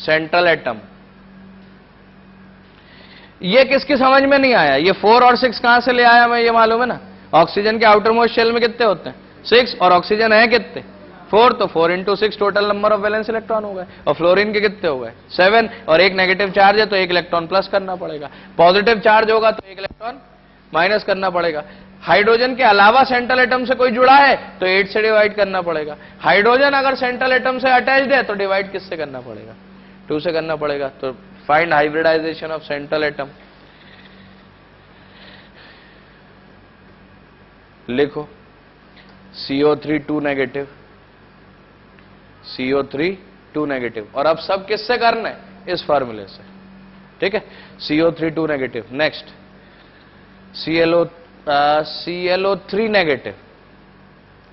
Central atom. ये किसकी समझ में नहीं आया? ये 4 और 6 कहां से ले आया मैं, ये मालूम है ना? ऑक्सीजन के आउटर मोस्ट शेल में कितने होते हैं? 6, और ऑक्सीजन है कितने? 4, तो 4 × 6 total number of valence electron हो गए। और फ्लोरीन के कितने हो गए? 7, और एक नेगेटिव चार्ज है तो एक इलेक्ट्रॉन प्लस करना पड़ेगा। पॉजिटिव चार्ज होगा तो एक इलेक्ट्रॉन माइनस करना पड़ेगा। हाइड्रोजन के अलावा सेंट्रल एटम से कोई जुड़ा है तो 8 से डिवाइड करना पड़ेगा। हाइड्रोजन अगर सेंट्रल एटम से अटैच्ड है तो डिवाइड किससे करना पड़ेगा? 2 से करना पड़ेगा। तो find hybridisation of central atom. लिखो CO3 2 नेगेटिव, CO3 2 नेगेटिव। और अब सब किससे करना है? इस फार्मूले से, ठीक है? CO3 2 negative. Next ClO3 negative.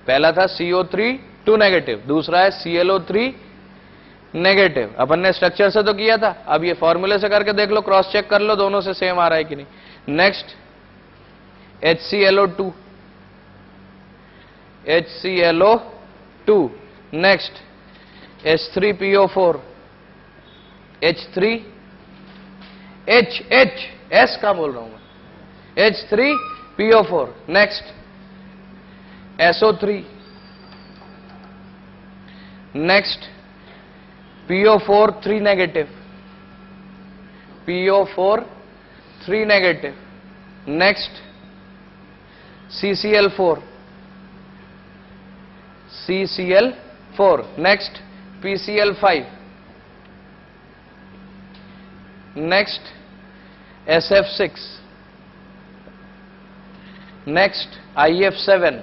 पहला था CO3 2 नेगेटिव, दूसरा है ClO3 नेगेटिव। अपन ने स्ट्रक्चर से तो किया था, अब ये फॉर्मूले से करके देख लो, क्रॉस चेक कर लो दोनों से सेम आ रहा है कि नहीं। Next HClO2, HClO2। Next H3PO4, S का बोल रहा हूं मैं, H3PO4। Next SO3। Next PO4 3 negative, PO4 3 negative. Next CCl4, CCl4। Next PCl5। Next SF6। Next IF7।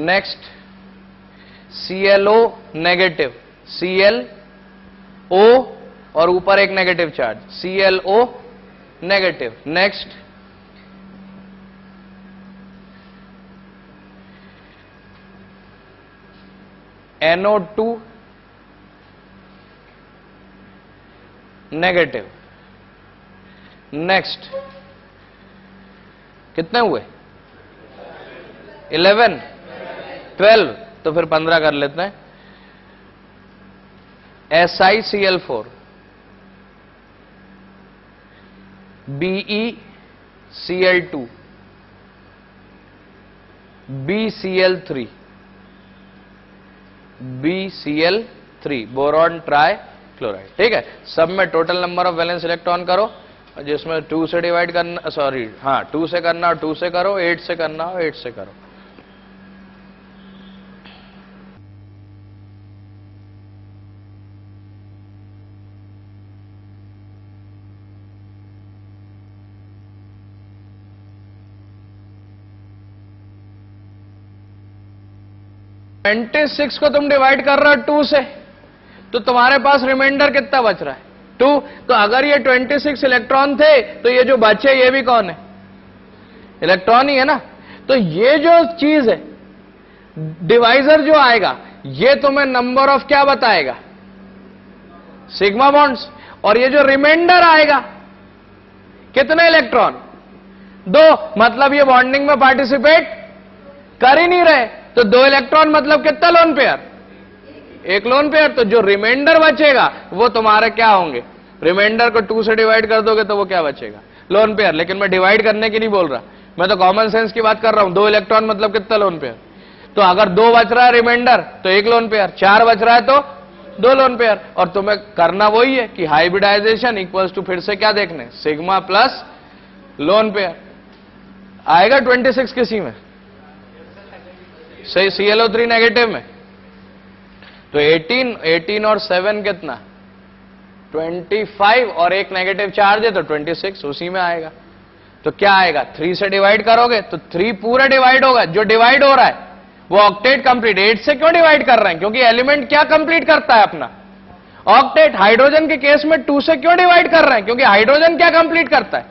Next ClO negative, ClO और ऊपर एक negative charge, ClO negative. Next NO2 negative. Next कितने हुए? 11, 12, तो फिर 15 कर लेते हैं। SiCl4, BeCl2, BCl3, BCl3, boron try chloride. ठीक है, सब में total number of valence electron करो, जिसमें 2 से डिवाइड करना, सॉरी हाँ 2 से करना और 2 से करो, 8 से करना और 8 से करो। ट्वेंटी 26 को तुम डिवाइड कर रहे हो 2 से, तो तुम्हारे पास रिमाइंडर कितना बच रहा है? 2। तो अगर ये 26 इलेक्ट्रॉन थे तो ये जो बचे ये भी कौन है? इलेक्ट्रॉन ही है ना। तो ये जो चीज है, डिवाइजर जो आएगा, ये तुम्हें नंबर ऑफ क्या बताएगा? Sigma bonds. और ये जो रिमाइंडर आएगा, कितने इलेक्ट्रॉन? 2। मतलब ये बॉन्डिंग में पार्टिसिपेट कर ही नहीं रहे, तो 2 इलेक्ट्रॉन मतलब कितना लोन पेयर? 1 lone pair. तो जो रिमाइंडर बचेगा वो तुम्हारे क्या होंगे? रिमाइंडर को 2 से डिवाइड कर दोगे तो वो क्या बचेगा? Lone pair. लेकिन मैं डिवाइड करने की नहीं बोल रहा, मैं तो कॉमन सेंस की बात कर रहा हूं। 2 इलेक्ट्रॉन मतलब कितना लोन पेयर? तो अगर 2 बच रहा है रिमाइंडर तो 1 लोन पेयर, 4 बच रहा है तो 2 लोन पेयर। और तुम्हें करना वही है कि हाइब्रिडाइजेशन इक्वल्स टू, फिर से क्या देखने? Sigma plus lone pair. आएगा 26 किसी में? सही, ClO3 नेगेटिव में। तो 18 और 7 कितना? 25, और एक नेगेटिव चार्ज है तो 26 उसी में आएगा। तो क्या आएगा? 3 से डिवाइड करोगे तो 3 पूरा डिवाइड होगा। जो डिवाइड हो रहा है वो ऑक्टेट कंप्लीट। 8 से क्यों डिवाइड कर रहे हैं? क्योंकि एलिमेंट क्या कंप्लीट करता है अपना? ऑक्टेट। हाइड्रोजन के केस में 2 से क्यों डिवाइड कर रहे हैं? क्योंकि हाइड्रोजन क्या कंप्लीट करता है?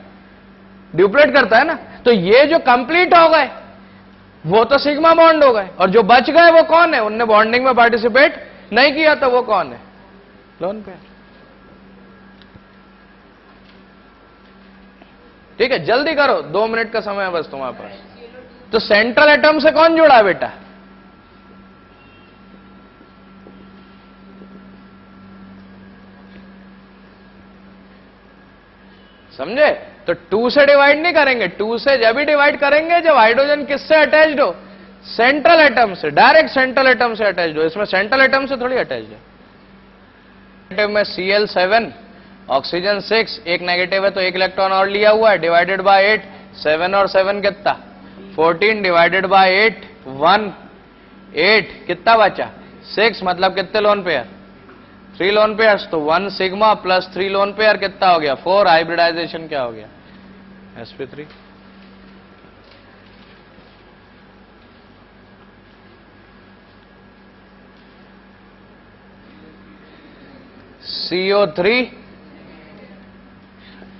ड्यूप्लेट करता है ना। तो ये जो कंप्लीट हो गए वो तो सिग्मा बॉन्ड हो गए, और जो बच गए वो कौन है? उनने बॉन्डिंग में पार्टिसिपेट नहीं किया, तो वो कौन है? Lone pair. ठीक है, जल्दी करो, 2 मिनट का समय है बस तुम्हारे पास। तो सेंट्रल एटम से कौन जुड़ा है बेटा? समझे? तो 2 से डिवाइड नहीं करेंगे, 2 से जब भी डिवाइड करेंगे जब हाइड्रोजन किससे अटैच्ड हो, सेंट्रल एटम से, डायरेक्ट सेंट्रल एटम से अटैच्ड हो। इसमें सेंट्रल एटम से थोड़ी अटैच्ड है। नेगेटिव में Cl7 ऑक्सीजन 6, एक नेगेटिव है तो एक इलेक्ट्रॉन और लिया हुआ है, डिवाइडेड बाय 8, 7 और 7 कितना 14, डिवाइडेड बाय 8 1 8, कितना बचा 6, मतलब कितने लोन पेयर 3 लोन पेयर्स, तो 1 सिग्मा प्लस 3 लोन पेयर कितना हो गया 4, हाइब्रिडाइजेशन क्या हो गया sp3। CO3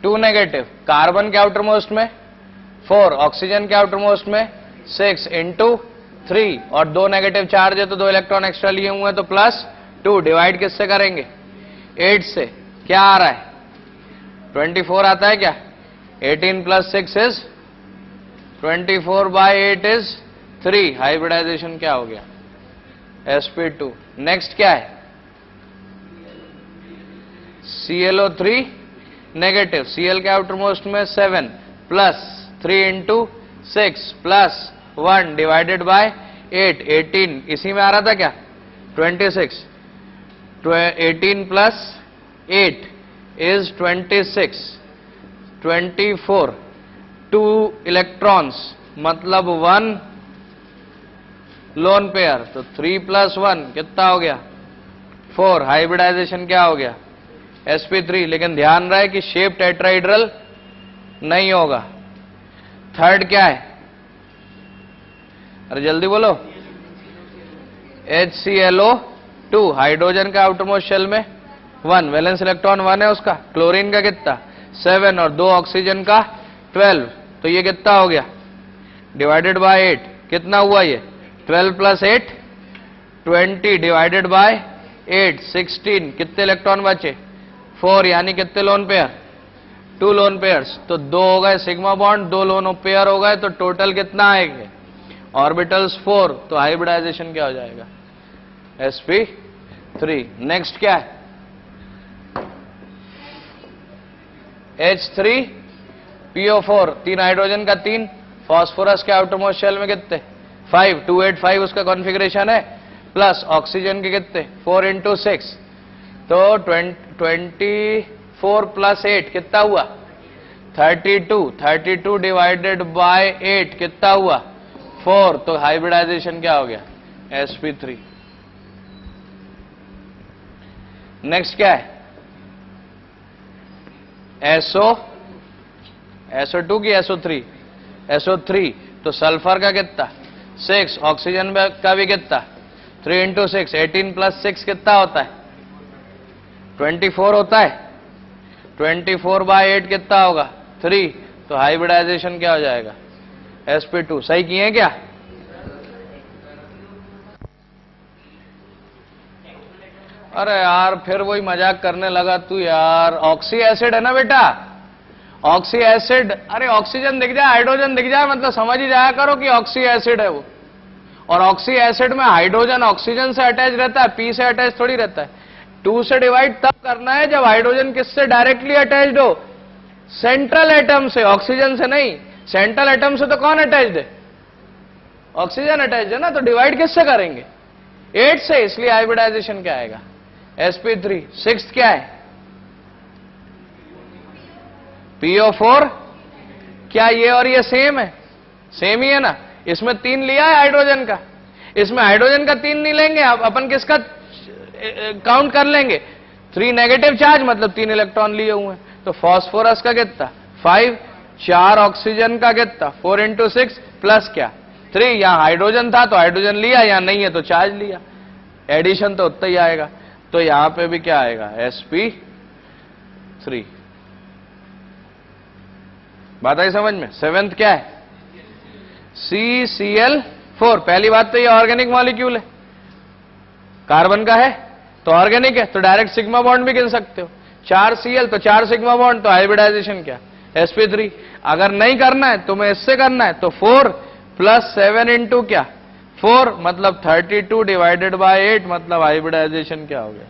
2 नेगेटिव, कार्बन के आउटर मोस्ट में 4, ऑक्सीजन के आउटर मोस्ट में 6 इंटू 3, और 2 नेगेटिव चार्ज है तो 2 इलेक्ट्रॉन एक्स्ट्रा लिए हुए हैं तो प्लस 2, डिवाइड किससे करेंगे 8 से, क्या आ रहा है 24 आता है क्या, 18 plus 6 is 24 by 8 is 3, hybridisation क्या हो गया sp2। नेक्स्ट क्या है ClO3 नेगेटिव, Cl के आउटर मोस्ट में 7 plus 3 into 6 plus 1 divided by 8, 18 इसी में आ रहा था क्या 26, 18 प्लस 8 इज 26, 24, 2 इलेक्ट्रॉन्स मतलब 1 लोन पेयर, तो 3 प्लस 1 कितना हो गया 4, हाइब्रिडाइजेशन क्या हो गया sp3। लेकिन ध्यान रहे कि शेप टेट्राहेड्रल नहीं होगा। थर्ड क्या है, अरे जल्दी बोलो, HClO2, हाइड्रोजन का आउटरमोस्ट शेल में 1, वैलेंस इलेक्ट्रॉन 1 है उसका, क्लोरीन का कितना 7 और 2 ऑक्सीजन का 12, तो ये कितना हो गया डिवाइडेड बाय 8, कितना हुआ ये 12 प्लस 8 20 डिवाइडेड बाय 8 16, कितने इलेक्ट्रॉन बचे 4, यानी कितने लोन पेयर 2 लोन पेयर्स, तो 2 हो गए सिग्मा बॉन्ड, 2 लोन पेयर हो गए, तो टोटल कितना आएंगे ऑर्बिटल्स 4, तो हाइब्रिडाइजेशन क्या हो जाएगा sp3। नेक्स्ट क्या है H3PO4, 3 हाइड्रोजन का 3, फास्फोरस के आउटरमोस्ट शेल में कितने 5, 285 उसका कॉन्फ़िगरेशन है, प्लस ऑक्सीजन के कितने 4 इंटू 6, तो 24 प्लस 8 कितना हुआ 32, 32 डिवाइडेड बाय 8 कितना हुआ 4, तो हाइब्रिडाइजेशन क्या हो गया sp3। नेक्स्ट क्या है SO2 की SO3, तो सल्फर का कितना 6, ऑक्सीजन का भी कितना 3 इंटू 6, 18 प्लस 6 कितना होता है 24 होता है, 24 बाय 8 कितना होगा 3, तो हाइब्रिडाइजेशन क्या हो जाएगा sp2। सही किए क्या, अरे यार फिर वही मजाक करने लगा तू यार, ऑक्सी एसिड है ना बेटा, ऑक्सी एसिड, अरे ऑक्सीजन दिख जाए हाइड्रोजन दिख जाए मतलब समझ ही जाया करो कि ऑक्सी एसिड है वो, और ऑक्सी एसिड में हाइड्रोजन ऑक्सीजन से अटैच रहता है, पी से अटैच थोड़ी रहता है। 2 से डिवाइड तब करना है जब हाइड्रोजन किससे डायरेक्टली अटैच्ड हो, सेंट्रल एटम से, ऑक्सीजन से नहीं। सेंट्रल एटम से तो कौन अटैच्ड है, ऑक्सीजन अटैच्ड है ना, तो डिवाइड किससे करेंगे 8 से, इसलिए हाइब्रिडाइजेशन क्या आएगा sp3। सिक्स्थ क्या है PO4, क्या ये और ये सेम है, सेम ही है ना, इसमें 3 लिया है हाइड्रोजन का, इसमें हाइड्रोजन का 3 नहीं लेंगे, अब अपन किसका काउंट कर लेंगे 3 नेगेटिव चार्ज मतलब 3 इलेक्ट्रॉन लिए हुए हैं, तो फास्फोरस का कितना 5, 4 ऑक्सीजन का कितना 4 इंटू 6 प्लस क्या 3, यहां हाइड्रोजन था तो हाइड्रोजन लिया, यहां नहीं है तो चार्ज लिया, एडिशन तो उतना ही आएगा, तो यहां पे भी क्या आएगा sp3। बात आई समझ में। सेवेंथ क्या है CCl4, पहली बात तो ये ऑर्गेनिक मॉलिक्यूल है, कार्बन का है तो ऑर्गेनिक है, तो डायरेक्ट सिग्मा बॉन्ड भी गिन सकते हो, 4 Cl तो 4 सिग्मा बॉन्ड, तो हाइब्रिडाइजेशन क्या sp3। अगर नहीं करना है तो मैं इससे करना है, तो 4 प्लस 7 इंटू क्या 4 मतलब 32 डिवाइडेड बाय 8 मतलब हाइब्रिडाइजेशन क्या हो गया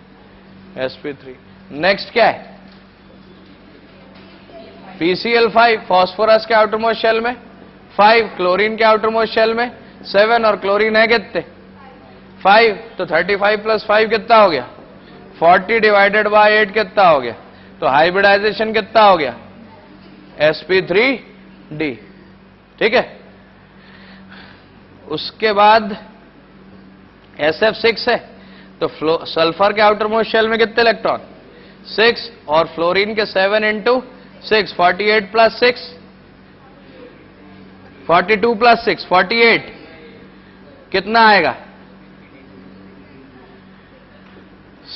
sp3। नेक्स्ट क्या है PCl5 फॉस्फोरस के आउटर मोस्ट शेल में, 5 क्लोरीन के आउटर मोस्ट शेल में, 7 और क्लोरीन है कितने 5, तो 35 प्लस 5 कितना हो गया 40 डिवाइडेड बाय 8 कितना हो गया, तो हाइब्रिडाइजेशन कितना हो गया sp3d। ठीक है, उसके बाद SF6 है, तो सल्फर के आउटर मोस्ट शेल में कितने इलेक्ट्रॉन 6 और फ्लोरीन के 7 इंटू 6 48 प्लस 6 42 प्लस 6 48 कितना आएगा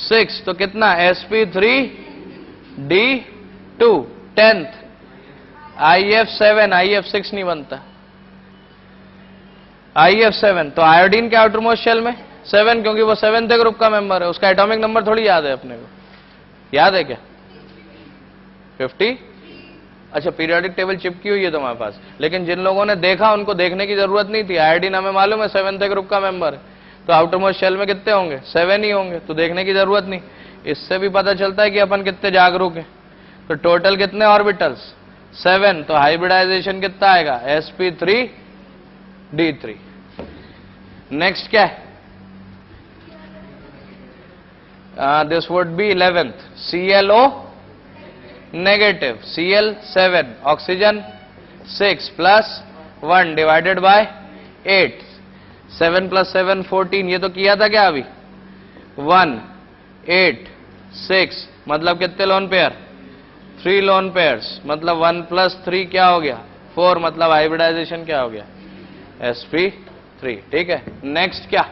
6, तो कितना sp3d2 10th IF7 IF6 नहीं बनता IF7, तो आयोडीन के आउटर मोस्ट शेल में 7 क्योंकि वो 7th ग्रुप का मेंबर है, उसका एटॉमिक नंबर थोड़ी याद है अपने को, याद है क्या 50। अच्छा पीरियोडिक टेबल चिपकी हुई है तुम्हारे पास, लेकिन जिन लोगों ने देखा उनको देखने की जरूरत नहीं थी। आयोडीन हमें मालूम है 7th ग्रुप का मेंबर है, तो आउटर मोस्ट शेल में कितने होंगे 7 ही होंगे, तो देखने की जरूरत नहीं। इससे भी पता चलता है कि अपन कितने जागरूक हैं। तो टोटल कितने ऑर्बिटल्स 7, तो हाइब्रिडाइजेशन कितना आएगा sp3d3। नेक्स्ट क्या है, this would be 11th ClO negative, Cl7 oxygen 6 plus 1 divided by 8, 7 plus 7 14, ये तो किया था क्या अभी 1 8 6, मतलब कितने लोन पेयर 3 लोन पेयर्स, मतलब 1 प्लस 3 क्या हो गया 4, मतलब हाइब्रिडाइजेशन क्या हो गया sp3। ठीक है, नेक्स्ट क्या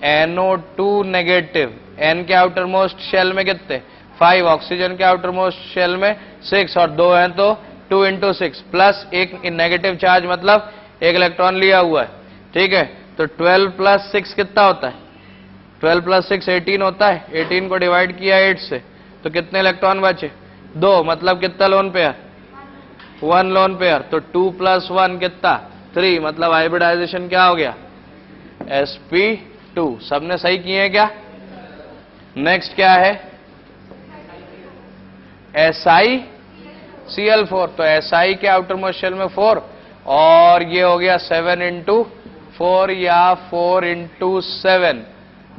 NO2 नेगेटिव, N के आउटर मोस्ट शेल में कितने 5, ऑक्सीजन के आउटर मोस्ट शेल में 6 और 2 हैं तो 2 इंटू 6 प्लस एक नेगेटिव चार्ज, मतलब एक इलेक्ट्रॉन लिया हुआ है। ठीक है, तो 12 प्लस 6 कितना होता है 12 प्लस 6 18 होता है, 18 को डिवाइड किया 8 से तो कितने इलेक्ट्रॉन बचे 2, मतलब कितना लोन पेयर 1 लोन पेयर, तो 2 प्लस 1 कितना 3, मतलब हाइब्रिडाइजेशन क्या हो गया sp2। सबने सही किए हैं क्या। नेक्स्ट क्या है SiCl4, तो Si के आउटर मोस्ट शेल में 4 और ये हो गया 7 इंटू 4 या 4 इंटू 7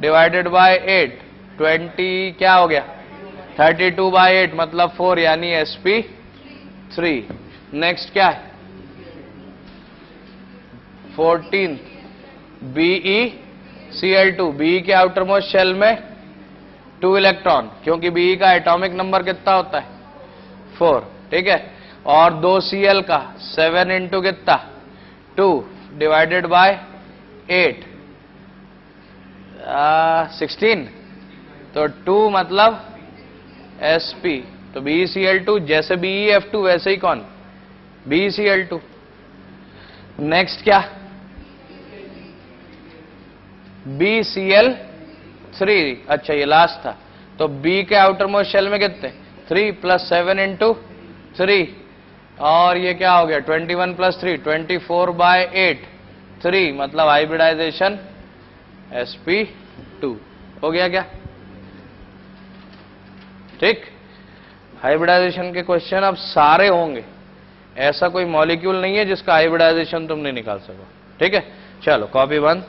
डिवाइडेड बाय 8, 20 क्या हो गया 32 बाय 8, मतलब 4 यानी sp3। नेक्स्ट क्या है 14 BeCl2, Be के आउटर मोस्ट शेल में 2 इलेक्ट्रॉन, क्योंकि Be का एटॉमिक नंबर कितना होता है 4। ठीक है, और 2 Cl का 7 इंटू कितना 2 डिवाइडेड बाय 8 16, तो 2 मतलब sp, तो BeCl2 जैसे BeF2 वैसे ही कौन BeCl2। नेक्स्ट क्या BeCl3, अच्छा ये लास्ट था, तो B के आउटर मोस्ट शेल में कितने 3 प्लस 7 इंटू 3 और ये क्या हो गया 21 प्लस 3 24 बाय 8 3, मतलब हाइब्रिडाइजेशन sp2 हो गया क्या। ठीक, हाइब्रिडाइजेशन के क्वेश्चन अब सारे होंगे, ऐसा कोई मॉलिक्यूल नहीं है जिसका हाइब्रिडाइजेशन तुम नहीं निकाल सको। ठीक है, चलो कॉपी बंद।